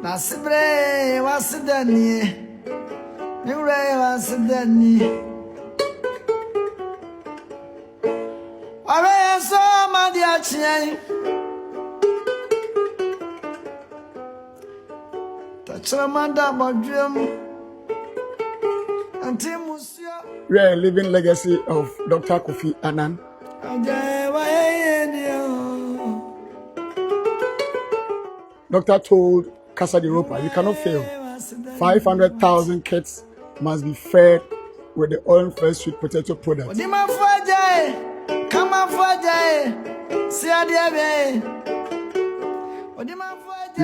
Nasibre wasidani, miure wasidani. Wabe so madiachi. Tachramanda bodrum. Antimusio. Rare living legacy of Dr. Kofi Annan. Doctor told Casa, Ropa, you cannot fail. 500,000 kids must be fed with the oil fresh sweet potato product. We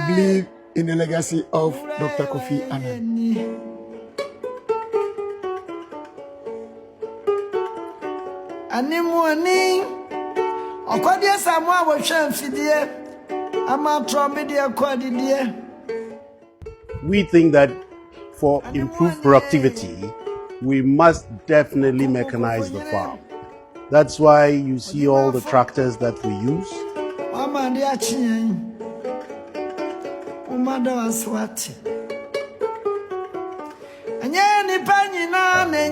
believe in the legacy of Dr. Kofi Annan. We think that for improved productivity, we must definitely mechanize the farm. That's why you see all the tractors that we use.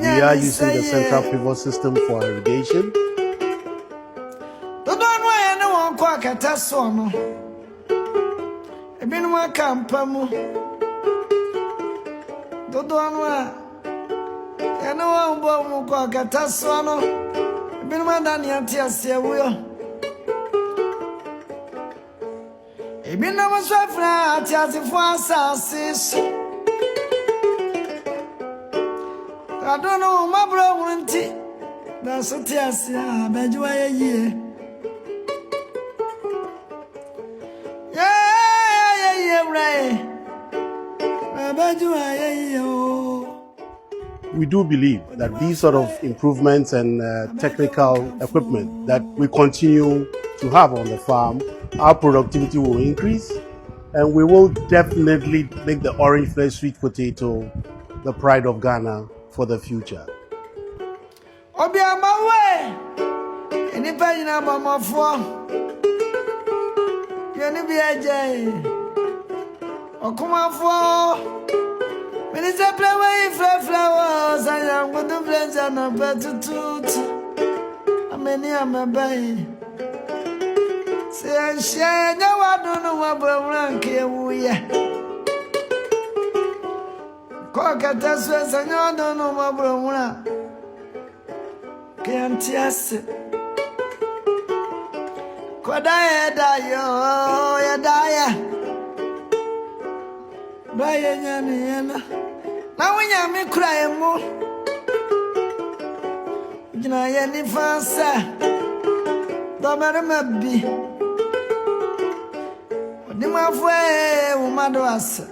We are using the central pivot system for irrigation. I don't know, my brother. That's what I say. I bet you a year. Yeah, right. I bet you a year. We do believe that these sort of improvements and technical equipment that we continue to have on the farm, our productivity will increase, and we will definitely make the orange flesh sweet potato the pride of Ghana for the future. Obi amawe enipa nyina mamafo yeni bi aje okumafo minise play flowers ayam gudu blender na betutut ameni amabai se anshia nya wadunu wabawura nke wuye Kokata swesa nyodo no mabromuna Kiantiase Kodaye dayo ya daya Baye nyani yena Na winya mikura emu Jina yeni fansa Domere mabi Odima fwe umado asa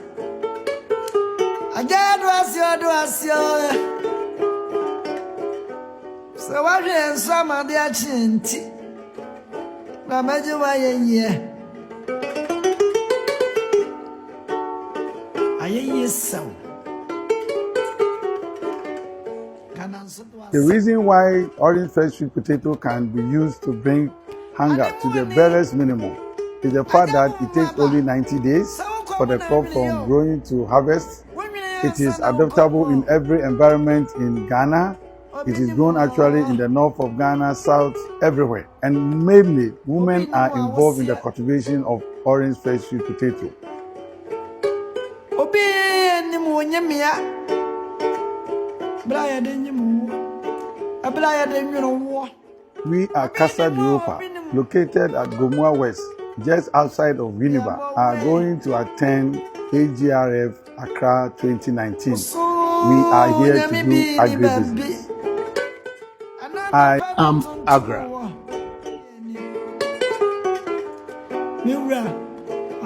Ajado asio So what is some of the achinti Mamajuwa ye Aye so The reason why orange fresh sweet potato can be used to bring hunger to the barest minimum is the fact that it takes only 90 days for the crop from growing to harvest. It is adaptable in every environment in Ghana. It is grown actually in the north of Ghana, south, everywhere. And mainly, women are involved in the cultivation of orange fresh sweet potato. We are Casa, Ropa, located at Gomua West, just outside of Winneba, are going to attend AGRF Accra 2019. We are here to do agribusiness. I am Agra. I